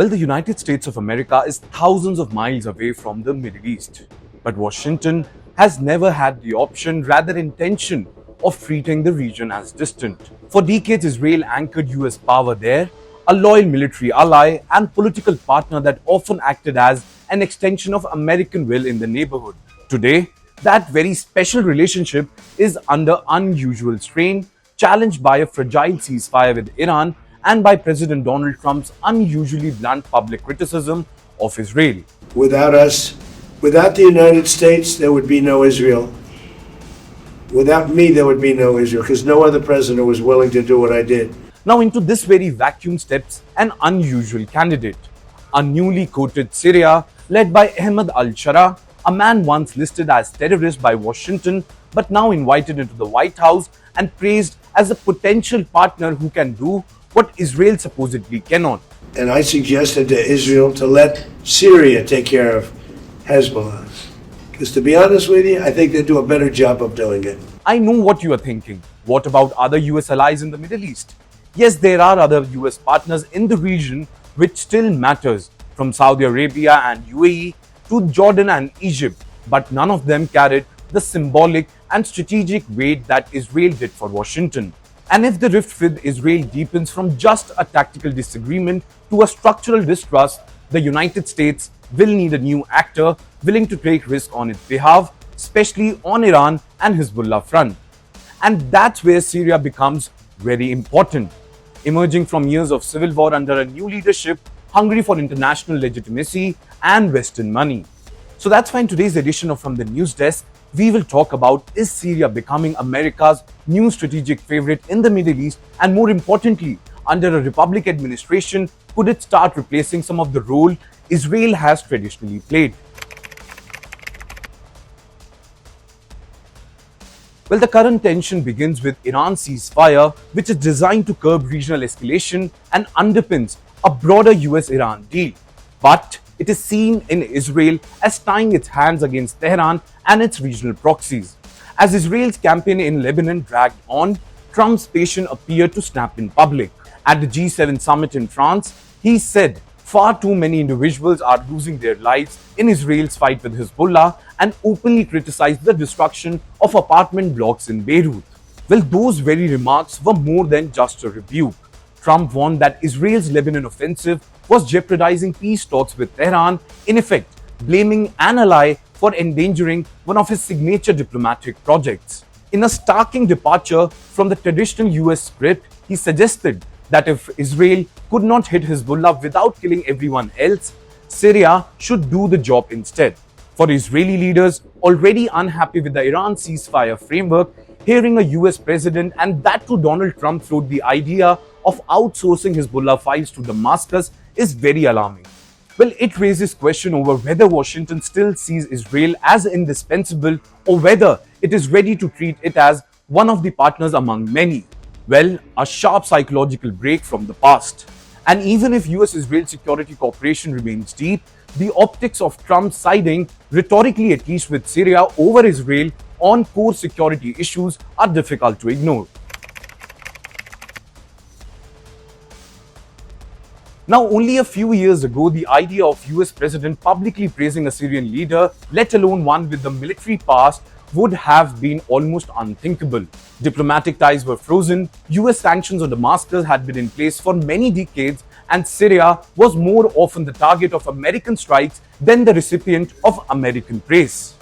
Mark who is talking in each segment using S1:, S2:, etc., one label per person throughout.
S1: Well, the United States of America is thousands of miles away from the Middle East. But Washington has never had the option, rather intention, of treating the region as distant. For decades, Israel anchored US power there, a loyal military ally and political partner that often acted as an extension of American will in the neighborhood. Today, that very special relationship is under unusual strain, challenged by a fragile ceasefire with Iran and by President Donald Trump's unusually blunt public criticism of Israel.
S2: Without us, without the United States, there would be no Israel. Without me, there would be no Israel, because no other president was willing to do what I did.
S1: Now, into this very vacuum steps an unusual candidate, a newly quoted Syria led by Ahmed al Sharaa, a man once listed as terrorist by Washington, but now invited into the White House and praised as a potential partner who can do what Israel supposedly cannot.
S2: And I suggested to Israel to let Syria take care of Hezbollah. Because to be honest with you, I think they do a better job of doing it.
S1: I know what you are thinking. What about other US allies in the Middle East? Yes, there are other US partners in the region which still matters, from Saudi Arabia and UAE to Jordan and Egypt, but none of them carried the symbolic and strategic weight that Israel did for Washington. And if the rift with Israel deepens from just a tactical disagreement to a structural distrust, the United States will need a new actor willing to take risk on its behalf, especially on Iran and Hezbollah front. And that's where Syria becomes very important. Emerging from years of civil war under a new leadership, hungry for international legitimacy and Western money. So that's why in today's edition of From the News Desk, we will talk about, is Syria becoming America's new strategic favorite in the Middle East, and more importantly, under a Republic administration, could it start replacing some of the role Israel has traditionally played? Well, the current tension begins with Iran's ceasefire, which is designed to curb regional escalation and underpins a broader US-Iran deal. But it is seen in Israel as tying its hands against Tehran and its regional proxies. As Israel's campaign in Lebanon dragged on, Trump's patience appeared to snap in public. At the G7 summit in France, he said far too many individuals are losing their lives in Israel's fight with Hezbollah and openly criticized the destruction of apartment blocks in Beirut. Well, those very remarks were more than just a rebuke. Trump warned that Israel's Lebanon offensive was jeopardizing peace talks with Tehran, in effect, blaming an ally for endangering one of his signature diplomatic projects. In a starking departure from the traditional US script, he suggested that if Israel could not hit Hezbollah without killing everyone else, Syria should do the job instead. For Israeli leaders already unhappy with the Iran ceasefire framework, hearing a US president, and that too Donald Trump, float the idea of outsourcing Hezbollah files to Damascus is very alarming. Well, it raises question over whether Washington still sees Israel as indispensable or whether it is ready to treat it as one of the partners among many. Well, a sharp psychological break from the past. And even if US-Israel security cooperation remains deep, the optics of Trump siding, rhetorically at least, with Syria over Israel on core security issues are difficult to ignore. Now, only a few years ago, the idea of US President publicly praising a Syrian leader, let alone one with the military past, would have been almost unthinkable. Diplomatic ties were frozen, US sanctions on Damascus had been in place for many decades, and Syria was more often the target of American strikes than the recipient of American praise.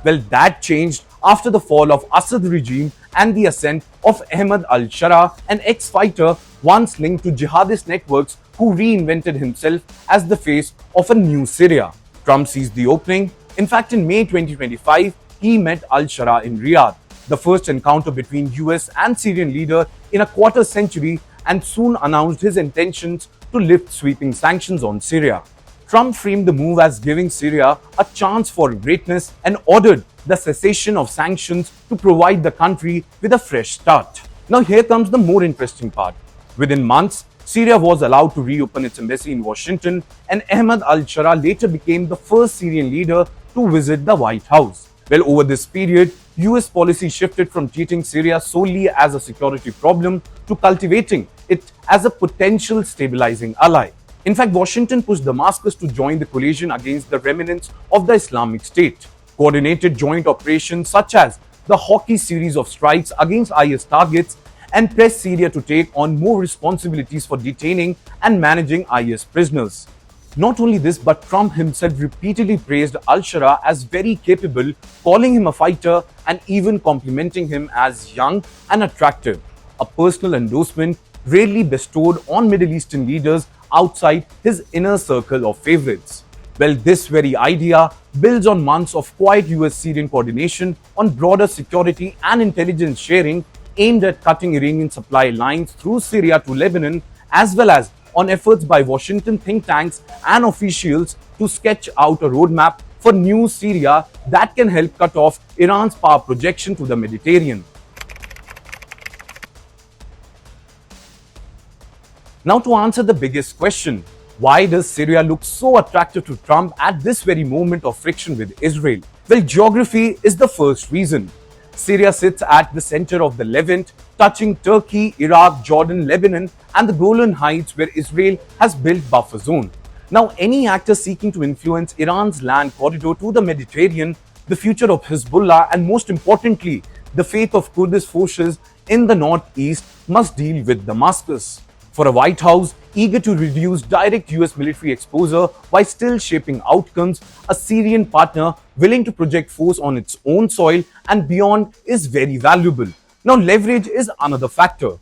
S1: Well, that changed after the fall of Assad regime and the ascent of Ahmed al Sharaa, an ex-fighter once linked to jihadist networks who reinvented himself as the face of a new Syria. Trump seized the opening. In fact, in May 2025, he met al Sharaa in Riyadh, the first encounter between US and Syrian leader in a quarter century, and soon announced his intentions to lift sweeping sanctions on Syria. Trump framed the move as giving Syria a chance for greatness and ordered the cessation of sanctions to provide the country with a fresh start. Now here comes the more interesting part. Within months, Syria was allowed to reopen its embassy in Washington, and Ahmed al Sharaa later became the first Syrian leader to visit the White House. Well, over this period, US policy shifted from treating Syria solely as a security problem to cultivating it as a potential stabilizing ally. In fact, Washington pushed Damascus to join the coalition against the remnants of the Islamic State, coordinated joint operations such as the Hawkeye series of strikes against IS targets, and pressed Syria to take on more responsibilities for detaining and managing IS prisoners. Not only this, but Trump himself repeatedly praised al Sharaa as very capable, calling him a fighter and even complimenting him as young and attractive, a personal endorsement rarely bestowed on Middle Eastern leaders outside his inner circle of favorites. Well, this very idea builds on months of quiet US-Syrian coordination on broader security and intelligence sharing aimed at cutting Iranian supply lines through Syria to Lebanon, as well as on efforts by Washington think tanks and officials to sketch out a roadmap for new Syria that can help cut off Iran's power projection to the Mediterranean. Now, to answer the biggest question, why does Syria look so attractive to Trump at this very moment of friction with Israel? Well, geography is the first reason. Syria sits at the center of the Levant, touching Turkey, Iraq, Jordan, Lebanon, and the Golan Heights, where Israel has built buffer zone. Now, any actor seeking to influence Iran's land corridor to the Mediterranean, the future of Hezbollah, and most importantly, the fate of Kurdish forces in the northeast must deal with Damascus. For a White House eager to reduce direct US military exposure while still shaping outcomes, a Syrian partner willing to project force on its own soil and beyond is very valuable. Now, leverage is another factor.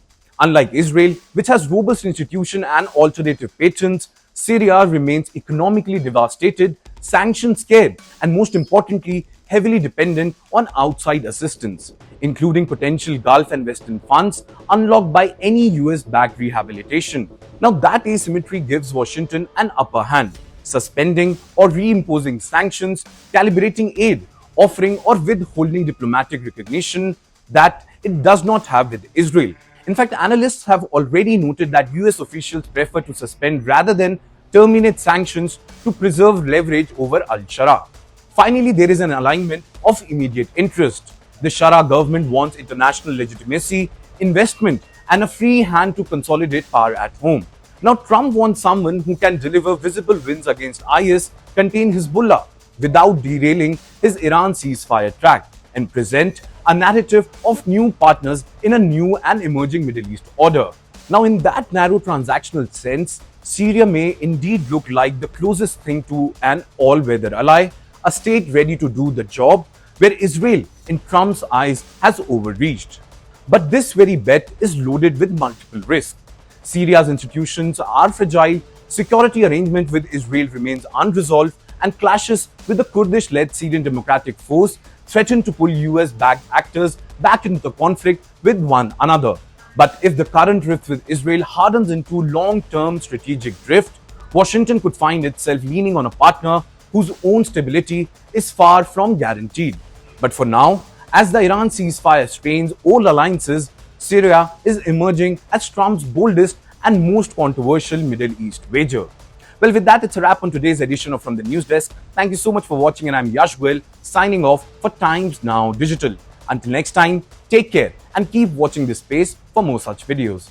S1: Unlike Israel, which has robust institutions and alternative patrons, Syria remains economically devastated, sanction scared, and most importantly, heavily dependent on outside assistance, including potential Gulf and Western funds unlocked by any US-backed rehabilitation. Now, that asymmetry gives Washington an upper hand, suspending or reimposing sanctions, calibrating aid, offering or withholding diplomatic recognition that it does not have with Israel. In fact, analysts have already noted that US officials prefer to suspend rather than terminate sanctions to preserve leverage over al Sharaa. Finally, there is an alignment of immediate interest. The Sharaa government wants international legitimacy, investment, and a free hand to consolidate power at home. Now, Trump wants someone who can deliver visible wins against IS, contain Hezbollah without derailing his Iran ceasefire track, and present a narrative of new partners in a new and emerging Middle East order. Now, in that narrow transactional sense, Syria may indeed look like the closest thing to an all-weather ally, a state ready to do the job where Israel, in Trump's eyes, has overreached. But this very bet is loaded with multiple risks. Syria's institutions are fragile, security arrangement with Israel remains unresolved, and clashes with the Kurdish-led Syrian Democratic Force threaten to pull US-backed actors back into the conflict with one another. But if the current rift with Israel hardens into long-term strategic drift, Washington could find itself leaning on a partner whose own stability is far from guaranteed. But for now, as the Iran ceasefire strains old alliances, Syria is emerging as Trump's boldest and most controversial Middle East wager. Well, with that, it's a wrap on today's edition of From the News Desk. Thank you so much for watching, and I'm Yash Goyal, signing off for Times Now Digital. Until next time, take care and keep watching this space for more such videos.